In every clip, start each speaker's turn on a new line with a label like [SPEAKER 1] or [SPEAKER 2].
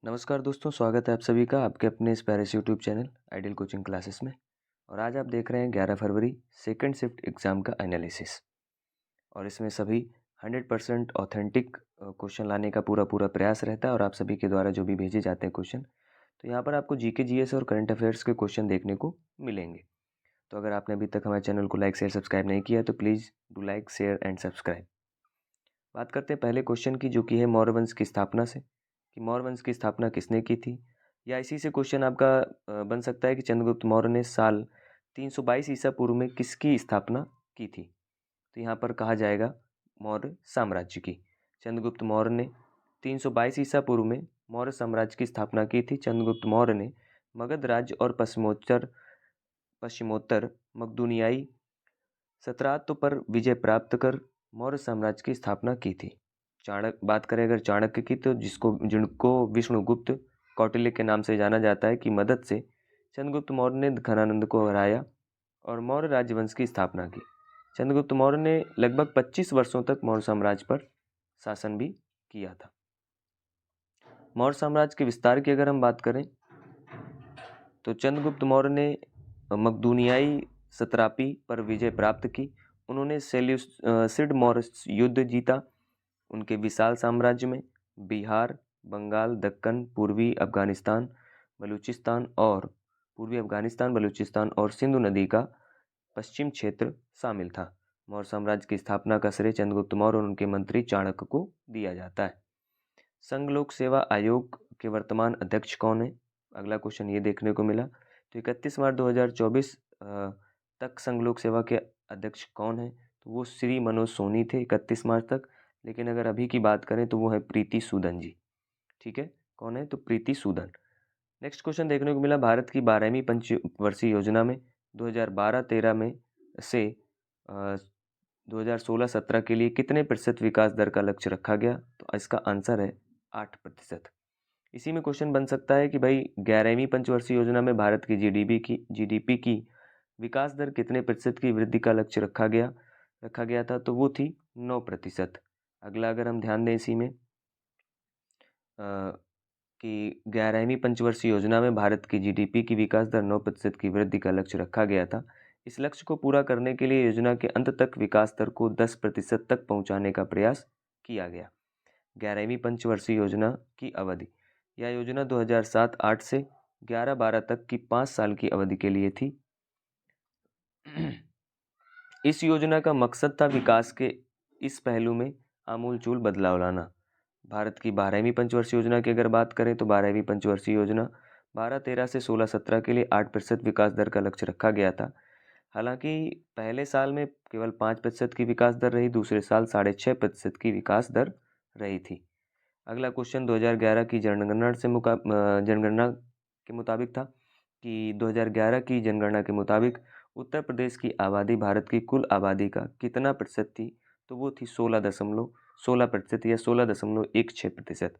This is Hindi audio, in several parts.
[SPEAKER 1] नमस्कार दोस्तों, स्वागत है आप सभी का आपके अपने इस Paris YouTube channel ideal coaching classes में। और आज आप देख रहे हैं 11 फरवरी सेकंड शिफ्ट एग्ज़ाम का एनालिसिस। और इसमें सभी 100% ऑथेंटिक क्वेश्चन लाने का पूरा प्रयास रहता है और आप सभी के द्वारा जो भी भेजे जाते हैं क्वेश्चन, तो यहाँ पर आपको जीके जीएस और करंट अफेयर्स के क्वेश्चन देखने को मिलेंगे। तो अगर आपने अभी तक हमारे चैनल को लाइक शेयर सब्सक्राइब नहीं किया तो please do like share and subscribe. बात करते हैं पहले क्वेश्चन की, जो कि है मौर्य वंश की स्थापना से, कि मौर्य वंश की स्थापना किसने की थी। या इसी से क्वेश्चन आपका बन सकता है कि चंद्रगुप्त मौर्य ने साल 322 ईसा पूर्व में किसकी स्थापना की थी। तो यहाँ पर कहा जाएगा मौर्य साम्राज्य की। चंद्रगुप्त मौर्य ने 322 ईसा पूर्व में मौर्य साम्राज्य की स्थापना की थी। चंद्रगुप्त मौर्य ने मगध राज्य और पश्चिमोत्तर मकदूनियाई सतरातों पर विजय प्राप्त कर मौर्य साम्राज्य की स्थापना की थी। बात करें अगर चाणक्य की, तो जिनको विष्णुगुप्त कौटिल्य के नाम से जाना जाता है, की मदद से चंद्रगुप्त मौर्य ने घनानंद को हराया और मौर्य राजवंश की स्थापना की। चंद्रगुप्त मौर्य ने लगभग 25 वर्षों तक मौर्य साम्राज्य पर शासन भी किया था। मौर्य साम्राज्य के विस्तार की अगर हम बात करें, तो चंद्रगुप्त मौर्य ने मकदूनियाई सत्रापी पर विजय प्राप्त की। उन्होंने सेल्यूसिड मौर्य युद्ध जीता। उनके विशाल साम्राज्य में बिहार, बंगाल, दक्कन, पूर्वी अफगानिस्तान, बलूचिस्तान और सिंधु नदी का पश्चिम क्षेत्र शामिल था। मौर्य साम्राज्य की स्थापना का श्रेय चंद्रगुप्त मौर्य और उनके मंत्री चाणक्य को दिया जाता है। संघ लोक सेवा आयोग के वर्तमान अध्यक्ष कौन है? अगला क्वेश्चन ये देखने को मिला। तो 31 मार्च 2024 तक संघ लोक सेवा के अध्यक्ष कौन है? तो वो श्री मनोज सोनी थे 31 मार्च तक। लेकिन अगर अभी की बात करें तो वो है प्रीति सूदन जी। ठीक है, कौन है? तो प्रीति सूदन। नेक्स्ट क्वेश्चन देखने को मिला, भारत की 12वीं पंचवर्षीय योजना में 2012-13 में से 2016-17 के लिए कितने प्रतिशत विकास दर का लक्ष्य रखा गया? तो इसका आंसर है 8%। इसी में क्वेश्चन बन सकता है कि भाई 11वीं पंचवर्षीय योजना में भारत की जीडीपी की विकास दर कितने प्रतिशत की वृद्धि का लक्ष्य रखा गया था? तो वो थी 9%। अगला अगर हम ध्यान दें इसी में कि 11वीं पंचवर्षीय योजना में भारत की जीडीपी की विकास दर 9% की वृद्धि का लक्ष्य रखा गया था। इस लक्ष्य को पूरा करने के लिए योजना के अंत तक विकास दर को 10% तक पहुंचाने का प्रयास किया गया। 11वीं पंचवर्षीय योजना की अवधि, यह योजना 2007-8 से 11-12 तक की 5 साल की अवधि के लिए थी। इस योजना का मकसद था विकास के इस पहलू में आमूलचूल बदलाव लाना। भारत की 12वीं पंचवर्षीय योजना की अगर बात करें, तो 12वीं पंचवर्षीय योजना 12-13 से 16-17 के लिए 8% विकास दर का लक्ष्य रखा गया था। हालांकि पहले साल में केवल 5% की विकास दर रही, दूसरे साल 6.5% की विकास दर रही थी। अगला क्वेश्चन 2011 की जनगणना के मुताबिक था, कि 2011 की जनगणना के मुताबिक उत्तर प्रदेश की आबादी भारत की कुल आबादी का कितना प्रतिशत थी? तो वो थी 16% या 16.16%।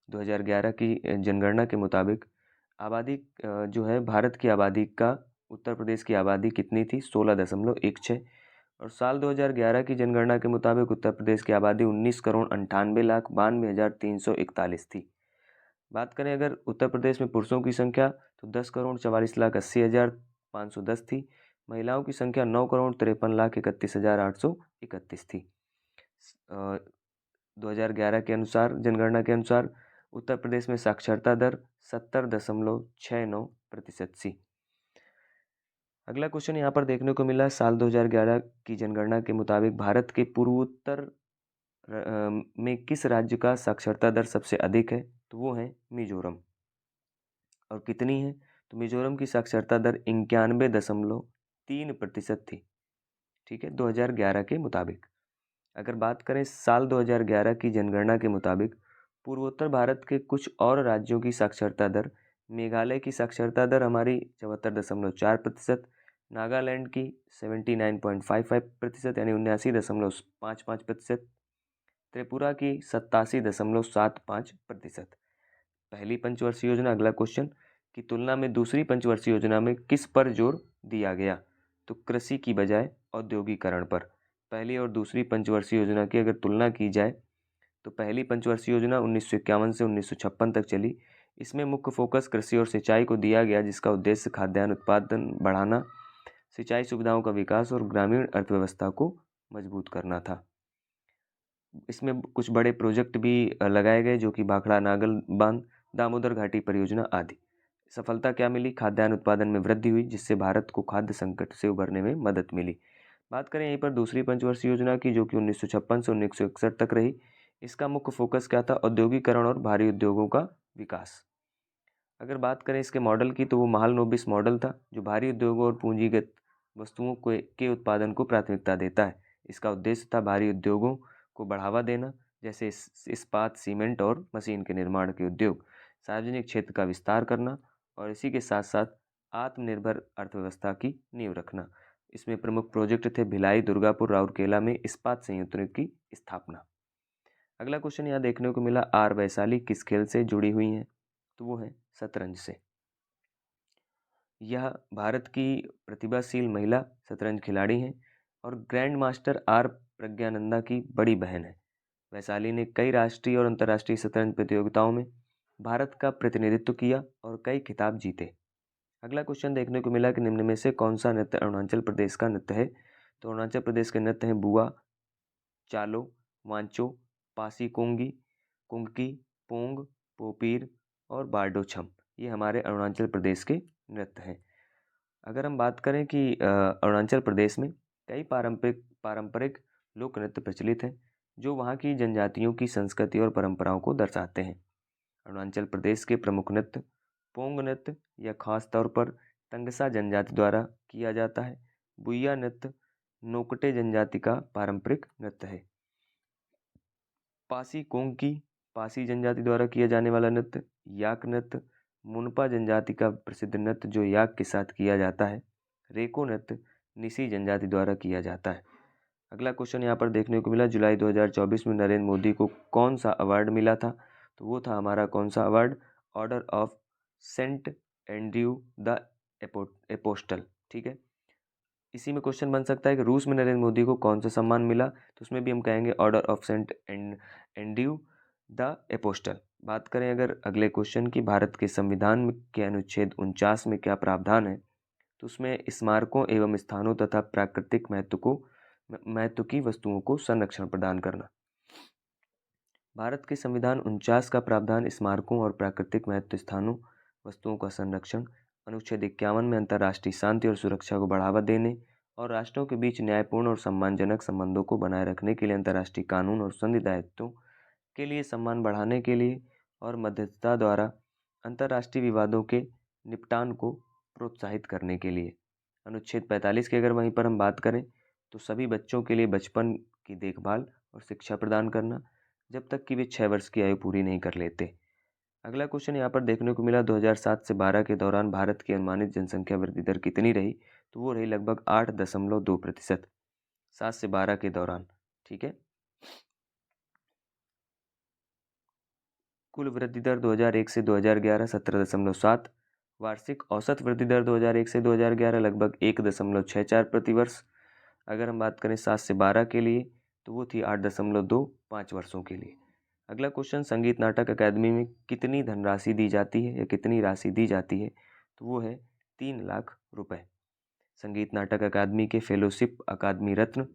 [SPEAKER 1] 2011 की जनगणना के मुताबिक आबादी जो है भारत की आबादी का उत्तर प्रदेश की आबादी कितनी थी? 16.16। और साल 2011 की जनगणना के मुताबिक उत्तर प्रदेश की आबादी 19,98,92,341 थी। बात करें अगर उत्तर प्रदेश में पुरुषों की संख्या, तो 10,44,80,510 थी। महिलाओं की संख्या 9,53,31,831 थी। 2011 के अनुसार, जनगणना के अनुसार उत्तर प्रदेश में साक्षरता दर 70.69% थी। अगला क्वेश्चन यहाँ पर देखने को मिला, साल 2011 की जनगणना के मुताबिक भारत के पूर्वोत्तर में किस राज्य का साक्षरता दर सबसे अधिक है? तो वो है मिजोरम। और कितनी है? तो मिजोरम की साक्षरता दर 91.3% थी। ठीक है, 2011 के मुताबिक। अगर बात करें साल 2011 की जनगणना के मुताबिक पूर्वोत्तर भारत के कुछ और राज्यों की साक्षरता दर, मेघालय की साक्षरता दर हमारी 74.4%, नागालैंड की 79.55% यानी 79.55%, त्रिपुरा की 87.75%। पहली पंचवर्षीय योजना, अगला क्वेश्चन, की तुलना में दूसरी पंचवर्षीय योजना में किस पर जोर दिया गया? तो कृषि की बजाय औद्योगिकरण पर। पहली और दूसरी पंचवर्षीय योजना की अगर तुलना की जाए, तो पहली पंचवर्षीय योजना 1951 से 1956 तक चली। इसमें मुख्य फोकस कृषि और सिंचाई को दिया गया, जिसका उद्देश्य खाद्यान्न उत्पादन बढ़ाना, सिंचाई सुविधाओं का विकास और ग्रामीण अर्थव्यवस्था को मजबूत करना था। इसमें कुछ बड़े प्रोजेक्ट भी लगाए गए, जो कि भाखड़ा नागल बांध, दामोदर घाटी परियोजना आदि। सफलता क्या मिली? खाद्यान्न उत्पादन में वृद्धि हुई, जिससे भारत को खाद्य संकट से उभरने में मदद मिली। बात करें यहीं पर दूसरी पंचवर्षीय योजना की, जो कि 1956 से 1961 तक रही। इसका मुख्य फोकस क्या था? औद्योगिकरण और भारी उद्योगों का विकास। अगर बात करें इसके मॉडल की, तो वो महालनोबिस मॉडल था, जो भारी उद्योगों और पूंजीगत वस्तुओं के उत्पादन को प्राथमिकता देता है। इसका उद्देश्य था भारी उद्योगों को बढ़ावा देना, जैसे इस्पात, सीमेंट और मशीन के निर्माण के उद्योग, सार्वजनिक क्षेत्र का विस्तार करना और इसी के साथ साथ आत्मनिर्भर अर्थव्यवस्था की नींव रखना। इसमें प्रमुख प्रोजेक्ट थे भिलाई, दुर्गापुर, राउरकेला में इस्पात संयंत्रों की स्थापना। अगला क्वेश्चन यहाँ देखने को मिला, आर वैशाली किस खेल से जुड़ी हुई हैं? तो वो है शतरंज से। यह भारत की प्रतिभाशील महिला शतरंज खिलाड़ी हैं और ग्रैंड मास्टर आर प्रज्ञानंदा की बड़ी बहन है। वैशाली ने कई राष्ट्रीय और अंतर्राष्ट्रीय शतरंज प्रतियोगिताओं में भारत का प्रतिनिधित्व किया और कई खिताब जीते। अगला क्वेश्चन देखने को मिला कि निम्न में से कौन सा नृत्य अरुणाचल प्रदेश का नृत्य है? तो अरुणाचल प्रदेश के नृत्य हैं बुआ, चालो, वांचो, पासी कोंगी, कुंगकी, पोंग, पोपीर और बारडो छम। ये हमारे अरुणाचल प्रदेश के नृत्य हैं। अगर हम बात करें कि अरुणाचल प्रदेश में कई पारंपरिक लोक नृत्य प्रचलित हैं, जो वहाँ की जनजातियों की संस्कृति और परंपराओं को दर्शाते हैं। अरुणाचल प्रदेश के प्रमुख नृत्य पोंग नृत्य, यह खास तौर पर तंगसा जनजाति द्वारा किया जाता है। बुइया नृत्य नोकटे जनजाति का पारंपरिक नृत्य है। पासी कोंकी, पासी जनजाति द्वारा किया जाने वाला नृत्य। याक नृत्य मुनपा जनजाति का प्रसिद्ध नृत्य, जो याक के साथ किया जाता है। रेको नृत्य निसी जनजाति द्वारा किया जाता है। अगला क्वेश्चन यहाँ पर देखने को मिला, जुलाई 2024 में नरेंद्र मोदी को कौन सा अवार्ड मिला था? तो वो था हमारा कौन सा award? Order of Saint Andrew the apostle. ठीक है, इसी में क्वेश्चन बन सकता है कि रूस में नरेंद्र मोदी को कौन सा सम्मान मिला? तो उसमें भी हम कहेंगे order of Saint Andrew the apostle. बात करें अगर अगले क्वेश्चन की, भारत के संविधान के अनुच्छेद 49 में क्या प्रावधान है? तो उसमें स्मारकों एवं स्थानों तथा प्राकृतिक महत्व की वस्तुओं को संरक्षण प्रदान करना। भारत के संविधान 49 का प्रावधान स्मारकों और प्राकृतिक महत्व स्थानों वस्तुओं का संरक्षण, अनुच्छेद 51 में अंतर्राष्ट्रीय शांति और सुरक्षा को बढ़ावा देने और राष्ट्रों के बीच न्यायपूर्ण और सम्मानजनक संबंधों को बनाए रखने के लिए अंतर्राष्ट्रीय कानून और संधि दायित्वों के लिए सम्मान बढ़ाने के लिए और मध्यस्थता द्वारा अंतर्राष्ट्रीय विवादों के निपटान को प्रोत्साहित करने के लिए। अनुच्छेद 45 की अगर वहीं पर हम बात करें, तो सभी बच्चों के लिए बचपन की देखभाल और शिक्षा प्रदान करना, जब तक कि वे 6 वर्ष की आयु पूरी नहीं कर लेते। अगला क्वेश्चन यहाँ पर देखने को मिला, 2007 से 12 के दौरान भारत की अनुमानित जनसंख्या वृद्धि दर कितनी रही? तो वो रही लगभग 8.2%, 7 से 12 के दौरान। ठीक है, कुल वृद्धि दर 2001 से 2011 17.7, वार्षिक औसत वृद्धि दर 2001 से 2011 लगभग 1.64 प्रतिवर्ष। अगर हम बात करें 7 से 12 के लिए, तो वो थी 8.25 वर्षों के लिए। अगला क्वेश्चन, संगीत नाटक अकादमी में कितनी धनराशि दी जाती है या कितनी राशि दी जाती है? तो वो है 3 लाख रुपए। संगीत नाटक अकादमी के फेलोशिप अकादमी रत्न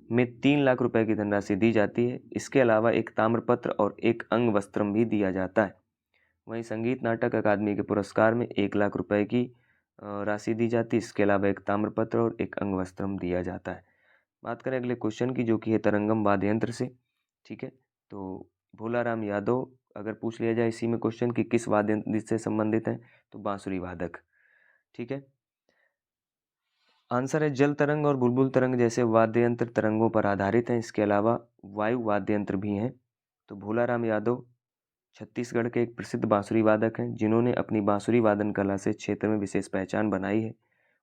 [SPEAKER 1] में 3 लाख रुपए की धनराशि दी जाती है। इसके अलावा एक ताम्रपत्र और एक अंग वस्त्रम भी दिया जाता है। वहीं संगीत नाटक अकादमी के पुरस्कार में 1 लाख रुपए की राशि दी जाती है। इसके अलावा एक ताम्रपत्र और एक अंग वस्त्रम दिया जाता है। बात करें अगले क्वेश्चन की, जो कि है तरंगम वाद्य यंत्र से। ठीक है, तो भोलाराम यादव अगर पूछ लिया जाए इसी में क्वेश्चन कि किस वाद्य यंत्र से संबंधित है, तो बांसुरी वादक। ठीक है, आंसर है जल तरंग और बुलबुल तरंग जैसे वाद्य यंत्र तरंगों पर आधारित हैं। इसके अलावा वायु वाद्य यंत्र भी हैं। तो भोलाराम यादव छत्तीसगढ़ के एक प्रसिद्ध बांसुरी वादक हैं, जिन्होंने अपनी बांसुरी वादन कला से क्षेत्र में विशेष पहचान बनाई है।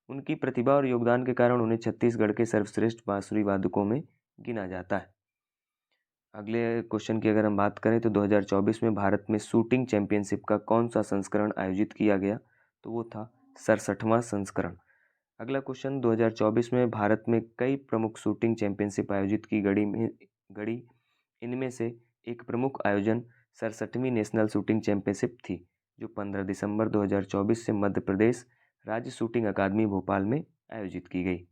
[SPEAKER 1] उनकी प्रतिभा और योगदान के कारण उन्हें छत्तीसगढ़ के सर्वश्रेष्ठ बांसुरी वादकों में गिना जाता है। अगले क्वेश्चन की अगर हम बात करें, तो 2024 में भारत में शूटिंग चैंपियनशिप का कौन सा संस्करण आयोजित किया गया? तो वो था 67वां संस्करण। अगला क्वेश्चन, 2024 में भारत में कई प्रमुख शूटिंग चैंपियनशिप आयोजित की गई। इनमें से एक प्रमुख आयोजन 67वीं नेशनल शूटिंग चैंपियनशिप थी, जो 15 दिसंबर 2024 से मध्य प्रदेश राज्य शूटिंग अकादमी भोपाल में आयोजित की गई।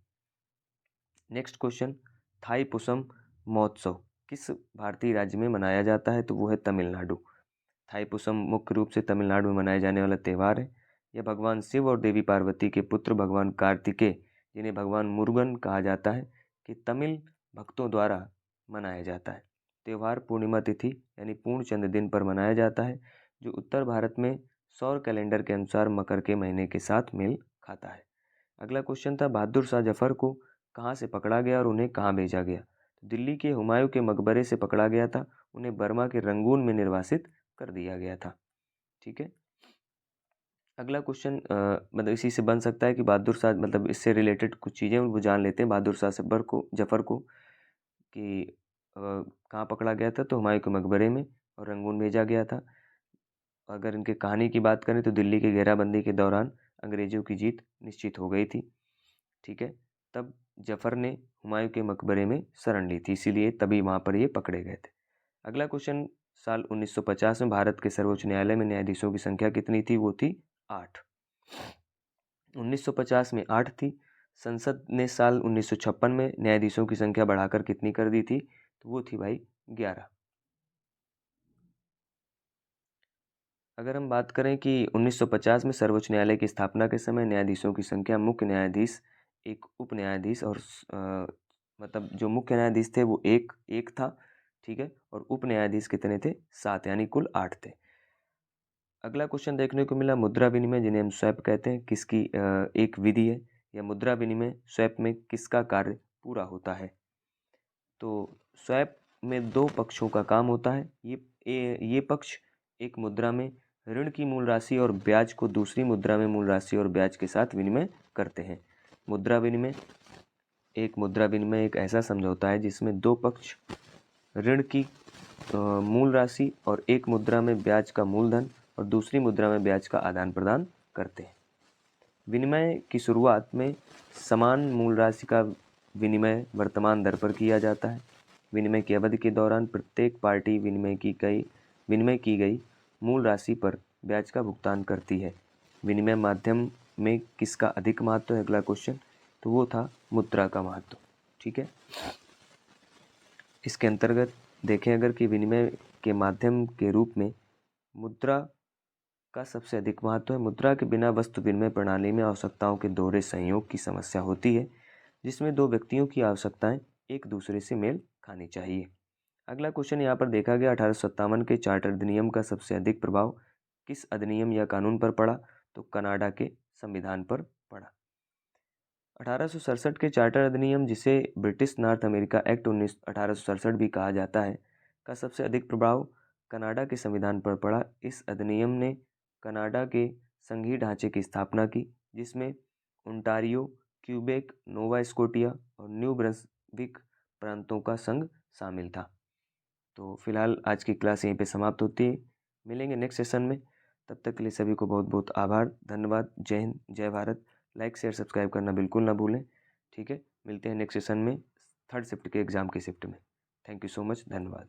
[SPEAKER 1] नेक्स्ट क्वेश्चन, थाईपुसम महोत्सव किस भारतीय राज्य में मनाया जाता है? तो वो है तमिलनाडु। थाईपुसम मुख्य रूप से तमिलनाडु में मनाया जाने वाला त्यौहार है। यह भगवान शिव और देवी पार्वती के पुत्र भगवान कार्तिकेय, जिन्हें भगवान मुरुगन कहा जाता है, कि तमिल भक्तों द्वारा मनाया जाता है। त्यौहार पूर्णिमा तिथि यानी पूर्ण चंद्र दिन पर मनाया जाता है, जो उत्तर भारत में सौर कैलेंडर के अनुसार मकर के महीने के साथ मेल खाता है। अगला क्वेश्चन था, बहादुर शाह जफर को कहाँ से पकड़ा गया और उन्हें कहाँ भेजा गया? तो दिल्ली के हुमायूं के मकबरे से पकड़ा गया था। उन्हें बर्मा के रंगून में निर्वासित कर दिया गया था। ठीक है। अगला क्वेश्चन मतलब इसी से बन सकता है कि बहादुर शाह, मतलब इससे रिलेटेड कुछ चीज़ें वो जान लेते हैं बहादुर शाह जफर को कि कहाँ पकड़ा गया था? तो हुमायूं के मकबरे में और रंगून भेजा गया था। अगर इनके कहानी की बात करें तो दिल्ली की घेराबंदी के दौरान अंग्रेजों की जीत निश्चित हो गई थी। ठीक है, तब जफर ने हुमायूं के मकबरे में शरण ली थी, इसीलिए तभी वहाँ पर ये पकड़े गए थे। अगला क्वेश्चन, साल 1950 में भारत के सर्वोच्च न्यायालय में न्यायाधीशों की संख्या कितनी थी? वो थी 8। 1950 में 8 थी। संसद ने साल 1956 में न्यायाधीशों की संख्या बढ़ाकर कितनी कर दी थी? तो वो थी भाई 11। अगर हम बात करें कि 1950 में सर्वोच्च न्यायालय की स्थापना के समय न्यायाधीशों की संख्या, मुख्य न्यायाधीश, एक उप न्यायाधीश और मतलब जो मुख्य न्यायाधीश थे वो एक था। ठीक है, और उप न्यायाधीश कितने थे? 7, यानी कुल 8 थे। अगला क्वेश्चन देखने को मिला, मुद्रा विनिमय जिन्हें हम स्वैप कहते हैं, किसकी एक विधि है? या मुद्रा विनिमय स्वैप में किसका कार्य पूरा होता है? तो स्वैप में 2 पक्षों का काम होता है। ये पक्ष एक मुद्रा में ऋण की मूल राशि और ब्याज को दूसरी मुद्रा में मूल राशि और ब्याज के साथ विनिमय करते हैं। मुद्रा विनिमय एक ऐसा समझौता है जिसमें 2 पक्ष ऋण की मूल राशि और एक मुद्रा में ब्याज का मूलधन और दूसरी मुद्रा में ब्याज का आदान प्रदान करते हैं। विनिमय की शुरुआत में समान मूल राशि का विनिमय वर्तमान दर पर किया जाता है। विनिमय की अवधि के दौरान प्रत्येक पार्टी विनिमय की गई मूल राशि पर ब्याज का भुगतान करती है। विनिमय माध्यम में किसका अधिक महत्व है? अगला क्वेश्चन, तो वो था मुद्रा का महत्व। ठीक है, इसके अंतर्गत देखें अगर कि विनिमय के माध्यम के रूप में मुद्रा का सबसे अधिक महत्व है। मुद्रा के बिना वस्तु विनिमय प्रणाली में आवश्यकताओं के दोहरे संयोग की समस्या होती है, जिसमें 2 व्यक्तियों की आवश्यकताएं एक दूसरे से मेल खानी चाहिए। अगला क्वेश्चन यहाँ पर देखा गया, 1857 के चार्टर अधिनियम का सबसे अधिक प्रभाव किस अधिनियम या कानून पर पड़ा? तो कनाडा के संविधान पर पड़ा। 1867 के चार्टर अधिनियम, जिसे ब्रिटिश नॉर्थ अमेरिका एक्ट 1867 भी कहा जाता है, का सबसे अधिक प्रभाव कनाडा के संविधान पर पड़ा। इस अधिनियम ने कनाडा के संघीय ढांचे की स्थापना की, जिसमें ओंटारियो, क्यूबेक, नोवा स्कोटिया और न्यू ब्रंसविक प्रांतों का संघ शामिल था। तो फिलहाल आज की क्लास यहीं पे समाप्त होती है। मिलेंगे नेक्स्ट सेशन में, तब तक के लिए सभी को बहुत बहुत आभार, धन्यवाद। जय हिंद, जय भारत। लाइक शेयर सब्सक्राइब करना बिल्कुल ना भूलें। ठीक है, मिलते हैं नेक्स्ट सेशन में, 3rd शिफ्ट के एग्ज़ाम की शिफ्ट में। थैंक यू सो मच, धन्यवाद।